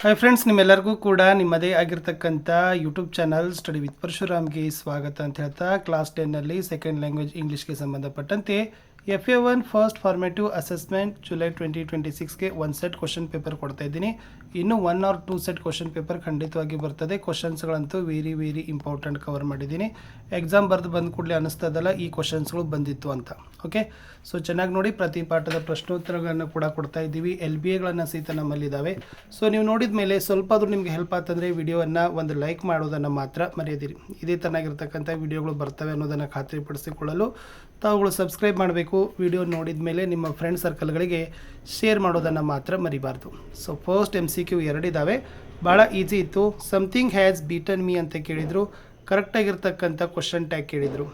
Hi friends, ನಿಮ್ಮೆಲ್ಲರಿಗೂ ಕೂಡ ನಿಮ್ಮದೇ ಆಗಿರ್ತಕ್ಕಂಥ ಯೂಟ್ಯೂಬ್ ಚಾನಲ್ ಸ್ಟಡಿ ವಿತ್ ಪರಶುರಾಮ್ಗೆ ಸ್ವಾಗತ ಅಂತ ಹೇಳ್ತಾ ಕ್ಲಾಸ್ 10ನಲ್ಲಿ ಸೆಕೆಂಡ್ ಲ್ಯಾಂಗ್ವೇಜ್ ಇಂಗ್ಲೀಷ್ಗೆ ಸಂಬಂಧಪಟ್ಟಂತೆ FA1 first formative assessment July 2026ಗೆ ಒಂದು ಸೆಟ್ ಕ್ವಶನ್ ಪೇಪರ್ ಕೊಡ್ತಾ ಇದ್ದೀನಿ. ಇನ್ನೂ 1 or 2 ಸೆಟ್ ಕ್ವಶನ್ ಪೇಪರ್ ಖಂಡಿತವಾಗಿ ಬರ್ತದೆ. ಕ್ವಶನ್ಸ್ಗಳಂತೂ ವೆರಿ ಇಂಪಾರ್ಟೆಂಟ್ ಕವರ್ ಮಾಡಿದ್ದೀನಿ. ಎಕ್ಸಾಮ್ ಬರೆದು ಬಂದ ಕೂಡಲೇ ಅನ್ನಿಸ್ತದಲ್ಲ ಈ ಕ್ವಶನ್ಸ್ಗಳು ಬಂದಿತ್ತು ಅಂತ. ಓಕೆ, ಸೊ ಚೆನ್ನಾಗಿ ನೋಡಿ. ಪ್ರತಿ ಪಾಠದ ಪ್ರಶ್ನೋತ್ತರಗಳನ್ನು ಕೂಡ ಕೊಡ್ತಾ ಇದ್ದೀವಿ. LBAಗಳನ್ನು ಸಹಿತ ನಮ್ಮಲ್ಲಿದ್ದಾವೆ. ಸೊ ನೀವು ನೋಡಿದ ಮೇಲೆ ಸ್ವಲ್ಪ ಆದರೂ ನಿಮಗೆ ಹೆಲ್ಪ್ ಆಗ್ತಂದರೆ ವಿಡಿಯೋವನ್ನು ಒಂದು ಲೈಕ್ ಮಾಡೋದನ್ನು ಮಾತ್ರ ಮರೆಯದಿರಿ. ಇದೇ ತರನಾಗಿರ್ತಕ್ಕಂಥ ವಿಡಿಯೋಗಳು ಬರ್ತವೆ ಅನ್ನೋದನ್ನು ಖಾತ್ರಿಪಡಿಸಿಕೊಳ್ಳಲು ತಾವುಗಳು ಸಬ್ಸ್ಕ್ರೈಬ್ ಮಾಡಬೇಕು. ವಿಡಿಯೋ ನೋಡಿದ ಮೇಲೆ ನಿಮ್ಮ ಫ್ರೆಂಡ್ ಸರ್ಕಲ್ಗಳಿಗೆ ಶೇರ್ ಮಾಡೋದನ್ನು ಮಾತ್ರ ಮರಿಬಾರ್ದು. ಸೊ ಫಸ್ಟ್ MCQ 2 ಇದ್ದಾವೆ. ಭಾಳ ಈಸಿ ಇತ್ತು. ಸಮಥಿಂಗ್ ಹ್ಯಾಸ್ ಬೀಟನ್ ಮೀ ಅಂತ ಕೇಳಿದರು. ಕರೆಕ್ಟಾಗಿರ್ತಕ್ಕಂಥ ಕ್ವಶನ್ ಟ್ಯಾಗ್ ಕೇಳಿದರು.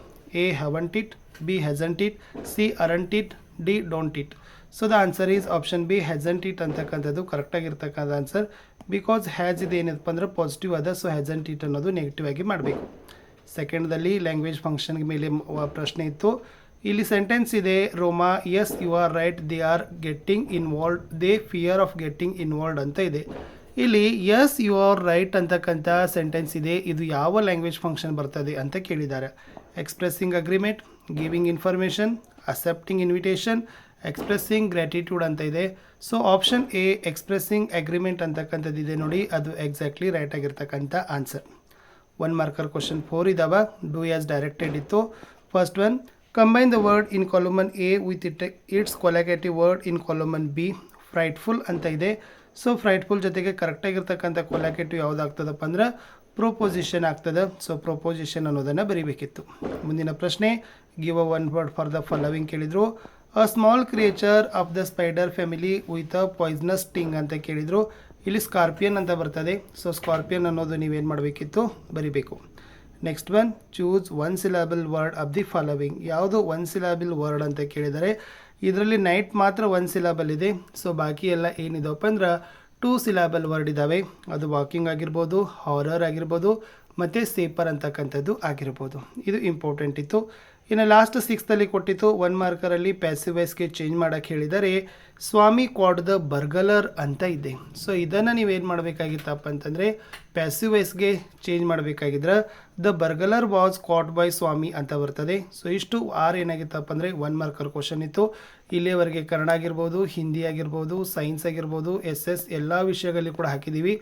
A haven't it, B hasn't it, C aren't it, D don't it. So the answer is option B hasn't it ಅಂತಕ್ಕಂಥದ್ದು ಕರೆಕ್ಟಾಗಿರ್ತಕ್ಕಂಥ answer. Because has ಇದು ಏನಪ್ಪ ಅಂದ್ರೆ ಪಾಸಿಟಿವ್ ಅದ. So hasn't it ಅನ್ನೋದು negative ಆಗಿ ಮಾಡಬೇಕು. ಸೆಕೆಂಡ್ದಲ್ಲಿ ಲ್ಯಾಂಗ್ವೇಜ್ ಫಂಕ್ಷನ್ ಮೇಲೆ ಪ್ರಶ್ನೆ ಇತ್ತು. ಇಲ್ಲಿ ಸೆಂಟೆನ್ಸ್ ಇದೆ, Roma yes you are right, they are getting involved, they fear of getting involved ಅಂತ ಇದೆ. ಇಲ್ಲಿ ಎಸ್ ಯು ಆರ್ ರೈಟ್ ಅಂತಕ್ಕಂಥ ಸೆಂಟೆನ್ಸ್ ಇದೆ. ಇದು ಯಾವ ಲ್ಯಾಂಗ್ವೇಜ್ ಫಂಕ್ಷನ್ ಬರ್ತದೆ ಅಂತ ಕೇಳಿದ್ದಾರೆ. Expressing agreement, giving information, accepting invitation, expressing gratitude ಅಂತ ಇದೆ. So option A expressing agreement ಅಂತಕ್ಕಂಥದ್ದು ಇದೆ ನೋಡಿ, ಅದು ಎಕ್ಸಾಕ್ಟ್ಲಿ ರೈಟ್ ಆಗಿರ್ತಕ್ಕಂಥ ಆನ್ಸರ್. 1 ಮಾರ್ಕರ್ ಕ್ವಶನ್ 4 ಇದಾವ. ಡೂ ಆಸ್ ಡೈರೆಕ್ಟೆಡ್ ಇತ್ತು. First one, combine the word in column A with its collocative word in column B. Frightful ಅಂತ ಇದೆ. ಸೊ ಫ್ರೈಟ್ಫುಲ್ ಜೊತೆಗೆ ಕರೆಕ್ಟಾಗಿರ್ತಕ್ಕಂಥ ಕೊಲಾಗೇಟಿವ್ ಯಾವುದಾಗ್ತದಪ್ಪ ಅಂದ್ರೆ ಪ್ರೊಪೊಸಿಷನ್ ಆಗ್ತದೆ. ಸೊ ಪ್ರೊಪೊಸಿಷನ್ ಅನ್ನೋದನ್ನು ಬರೀಬೇಕಿತ್ತು. ಮುಂದಿನ ಪ್ರಶ್ನೆ, give a one word for the following ಕೇಳಿದರು. A small creature of the spider family with a poisonous sting ಅಂತ ಕೇಳಿದರು. ಇಲ್ಲಿ ಸ್ಕಾರ್ಪಿಯನ್ ಅಂತ ಬರ್ತದೆ. ಸೊ ಸ್ಕಾರ್ಪಿಯನ್ ಅನ್ನೋದು ನೀವೇನು ಮಾಡಬೇಕಿತ್ತು, ಬರಿಬೇಕು. Next one, choose 1 syllable word of the following. ಯಾವುದು 1 syllable ವರ್ಡ್ ಅಂತ ಕೇಳಿದರೆ ಇದರಲ್ಲಿ ನೈಟ್ ಮಾತ್ರ 1 syllable ಇದೆ. ಸೊ ಬಾಕಿ ಎಲ್ಲ ಏನಿದವಪ್ಪ ಅಂದ್ರೆ 2 syllable ವರ್ಡ್ ಇದ್ದಾವೆ. ಅದು ವಾಕಿಂಗ್ ಆಗಿರ್ಬೋದು, ಹಾರರ್ ಆಗಿರ್ಬೋದು, ಮತ್ತು ಸೇಪರ್ ಅಂತಕ್ಕಂಥದ್ದು ಆಗಿರ್ಬೋದು. ಇದು ಇಂಪಾರ್ಟೆಂಟ್ ಇತ್ತು. ಇನ್ನು ಲಾಸ್ಟ್ 6th ಕೊಟ್ಟಿತ್ತು 1 ಮಾರ್ಕರಲ್ಲಿ ಪ್ಯಾಸಿವ್ ವಾಯ್ಸ್ಗೆ ಚೇಂಜ್ ಮಾಡೋಕ್ಕೆ ಹೇಳಿದರೆ ಸ್ವಾಮಿ ಕ್ವಾಡ್ ದ ಬರ್ಗಲರ್ ಅಂತ ಇದೆ. ಸೊ ಇದನ್ನು ನೀವೇನು ಮಾಡಬೇಕಾಗಿತ್ತಪ್ಪ ಅಂತಂದರೆ ಪ್ಯಾಸಿವ್ ವಾಯ್ಸ್ಗೆ ಚೇಂಜ್ ಮಾಡಬೇಕಾಗಿದ್ರೆ the burglar was caught by Swami ಅಂತ ಬರ್ತದೆ. ಸೊ ಇಷ್ಟು ಏನಾಗಿತ್ತಪ್ಪ ಅಂದರೆ 1 ಮಾರ್ಕರ್ ಕ್ವಶನ್ ಇತ್ತು. ಇಲ್ಲಿಯವರೆಗೆ ಕನ್ನಡ ಆಗಿರ್ಬೋದು, ಹಿಂದಿ ಆಗಿರ್ಬೋದು, ಸೈನ್ಸ್ ಆಗಿರ್ಬೋದು, SS ಎಲ್ಲ ವಿಷಯಗಳಲ್ಲಿ ಕೂಡ ಹಾಕಿದ್ದೀವಿ.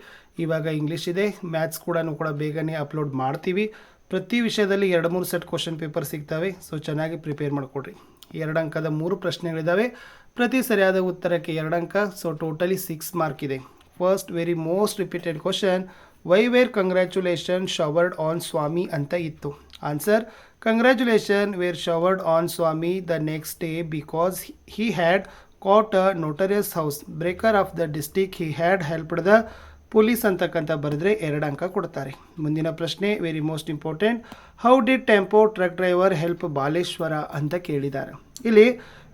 ಇವಾಗ ಇಂಗ್ಲೀಷ್ ಇದೆ. ಮ್ಯಾಥ್ಸ್ ಕೂಡ ಬೇಗನೆ ಅಪ್ಲೋಡ್ ಮಾಡ್ತೀವಿ. ಪ್ರತಿ ವಿಷಯದಲ್ಲಿ 2-3 ಸೆಟ್ ಕ್ವಶನ್ ಪೇಪರ್ ಸಿಗ್ತವೆ. ಸೊ ಚೆನ್ನಾಗಿ ಪ್ರಿಪೇರ್ ಮಾಡಿಕೊಡ್ರಿ. 2 ಅಂಕದ 3 ಪ್ರಶ್ನೆಗಳಿದ್ದಾವೆ. ಪ್ರತಿ ಸರಿಯಾದ ಉತ್ತರಕ್ಕೆ 2 ಅಂಕ. ಸೊ ಟೋಟಲಿ 6 ಮಾರ್ಕ್ ಇದೆ. First very most repeated question, why were congratulation showered on Swami ಅಂತ ಇತ್ತು. Answer, congratulation were showered on Swami the next day because he had caught a notorious house breaker of the district. He had helped the police ಅಂತಕ್ಕಂಥ ಬರೆದ್ರೆ 2 ಅಂಕ ಕೊಡ್ತಾರೆ. ಮುಂದಿನ ಪ್ರಶ್ನೆ very most important, how did tempo truck driver help Baleshwar ಅಂತ ಕೇಳಿದ್ದಾರೆ. ಇಲ್ಲಿ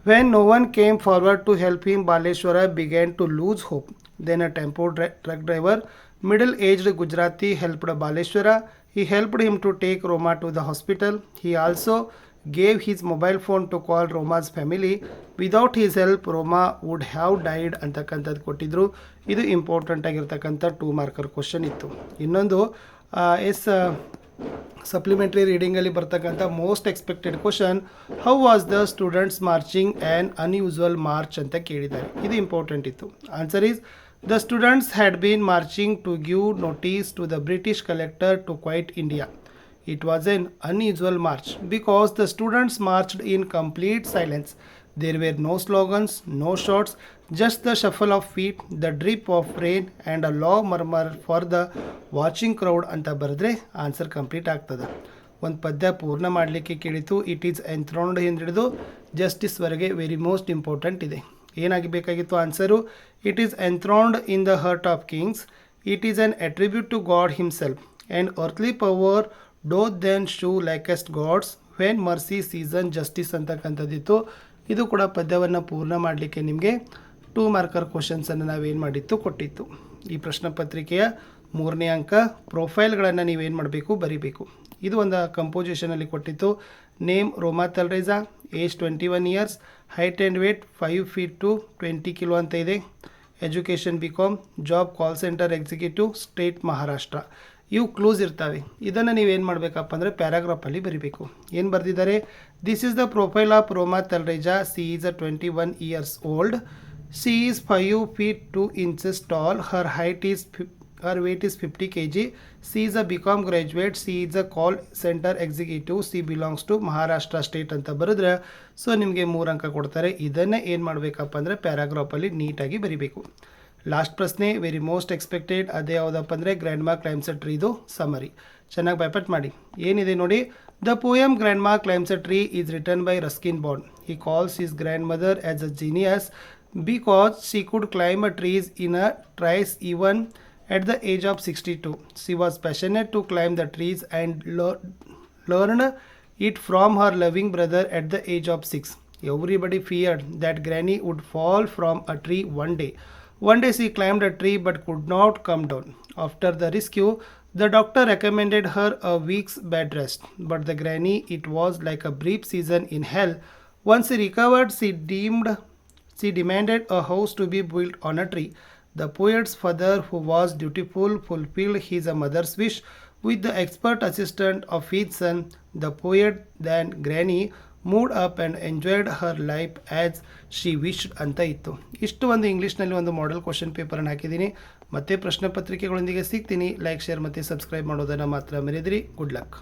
when no one came forward to help him Baleshwar began to lose hope. Then a tempo truck driver middle aged Gujarati helped Baleshwar. He helped him to take Roma to the hospital. He also gave his mobile phone to call Roma's family. Without his help Roma would have died ಅಂತಕ್ಕಂಥದ್ದು ಕೊಟ್ಟಿದ್ರು. ಇದು important ಆಗಿರ್ತಕ್ಕಂಥ 2 marker question ಇತ್ತು. ಇನ್ನೊಂದು supplementary ರೀಡಿಂಗಲ್ಲಿ ಬರ್ತಕ್ಕಂಥ most expected question, how was the students marching an unusual march ಅಂತ ಕೇಳಿದ್ದಾರೆ. ಇದು ಇಂಪಾರ್ಟೆಂಟ್ ಇತ್ತು. Answer is, the students had been marching to give notice to the British collector to quit India. It was an unusual march because the students marched in complete silence. There were no slogans, no shots, just the shuffle of feet, the drip of rain and a low murmur for the watching crowd ಅಂತ ಬರೆದ್ರೆ answer complete ಆಗ್ತದೆ. ಒಂದು ಪದ್ಯ ಪೂರ್ಣ ಮಾಡಲಿಕ್ಕೆ ಕೇಳಿತು. It is enthroned ಹಿಂದಿಡಿದು ಜಸ್ಟಿಸ್ವರೆಗೆ ವೆರಿ ಮೋಸ್ಟ್ ಇಂಪಾರ್ಟೆಂಟ್ ಇದೆ. ಏನಾಗಬೇಕಾಗಿತ್ತು answer, it is enthroned in the heart of kings. It is an attribute to God himself and earthly power doth then show likest God's when mercy seasons justice ಅಂತಕ್ಕಂಥದ್ದಿತ್ತು. ಇದು ಕೂಡ ಪದ್ಯವನ್ನು ಪೂರ್ಣ ಮಾಡಲಿಕ್ಕೆ ನಿಮಗೆ 2 marker ಕ್ವಶನ್ಸನ್ನು ನಾವೇನು ಮಾಡಿತ್ತು, ಕೊಟ್ಟಿತ್ತು. ಈ ಪ್ರಶ್ನೆ ಪತ್ರಿಕೆಯ 3ನೇ ಅಂಕ. ಪ್ರೊಫೈಲ್ಗಳನ್ನು ನೀವೇನು ಮಾಡಬೇಕು, ಬರೀಬೇಕು. ಇದು ಒಂದು ಕಂಪೋಸಿಷನಲ್ಲಿ ಕೊಟ್ಟಿತ್ತು. Name Roma Talreja, age 21 years, height and weight 5 feet to 20 kg ಅಂತ ಇದೆ. Education BCom, job call centre executive, state Maharashtra. ಇವು ಕ್ಲೂಸ್ ಇರ್ತವೆ. ಇದನ್ನು ನೀವೇನು ಮಾಡಬೇಕಪ್ಪ ಅಂದರೆ ಪ್ಯಾರಾಗ್ರಾಫಲ್ಲಿ ಬರೀಬೇಕು. ಏನು ಬರೆದಿದ್ದಾರೆ? This is the profile of ರೋಮಾ Talreja. C is 21 years old. She is 5 feet 2 inches tall. Her weight is 50 kg. She is a BCom graduate. She is a call center executive. She belongs to Maharashtra state ಅಂತ ಬರೆದ್ರೆ so ನಿಮಗೆ 3 ಅಂಕ ಕೊಡ್ತಾರೆ. ಇದನ್ನೇ ಏನು ಮಾಡಬೇಕಪ್ಪ ಅಂದರೆ ಪ್ಯಾರಾಗ್ರಾಫಲ್ಲಿ ನೀಟಾಗಿ ಬರಿಬೇಕು. ಲಾಸ್ಟ್ ಪ್ರಶ್ನೆ ವೆರಿ ಮೋಸ್ಟ್ ಎಕ್ಸ್ಪೆಕ್ಟೆಡ್. ಅದೇ ಯಾವುದಪ್ಪ ಅಂದರೆ ಗ್ರ್ಯಾಂಡ್ ಮಾ ಕ್ಲೈಮ್ಸ್ ಎ ಟ್ರೀದು ಸಮರಿ. ಚೆನ್ನಾಗಿ ಬೈಪಟ್ ಮಾಡಿ. ಏನಿದೆ ನೋಡಿ. ದ ಪೋಯಮ್ ಗ್ರ್ಯಾಂಡ್ ಮಾ climbs a tree is written by Ruskin bond. He calls his grand mother as a genius because she could climb a trees in a trice even at the age of 62. She was passionate to climb the trees and learned it from her loving brother at the age of 6. Everybody feared that Granny would fall from a tree one day. One day she climbed a tree but could not come down. After the rescue, the doctor recommended her a week's bed rest. But the Granny, it was like a brief season in hell. Once she recovered, she demanded a house to be built on a tree. The poet's father, who was dutiful, fulfilled his mother's wish with the expert assistance of his son. The poet, then Granny, moved up and enjoyed her life as she wished ಅಂತ ಇತ್ತು. ಇಷ್ಟು ಒಂದು ಇಂಗ್ಲೀಷ್ನಲ್ಲಿ ಒಂದು model question ಪೇಪರನ್ನು ಹಾಕಿದ್ದೀನಿ. ಮತ್ತೆ ಪ್ರಶ್ನೆ ಪತ್ರಿಕೆಗಳೊಂದಿಗೆ ಸಿಗ್ತೀನಿ. ಲೈಕ್, ಶೇರ್ ಮತ್ತು ಸಬ್ಸ್ಕ್ರೈಬ್ ಮಾಡೋದನ್ನು ಮಾತ್ರ ಮರೆಯದಿರಿ. Good luck.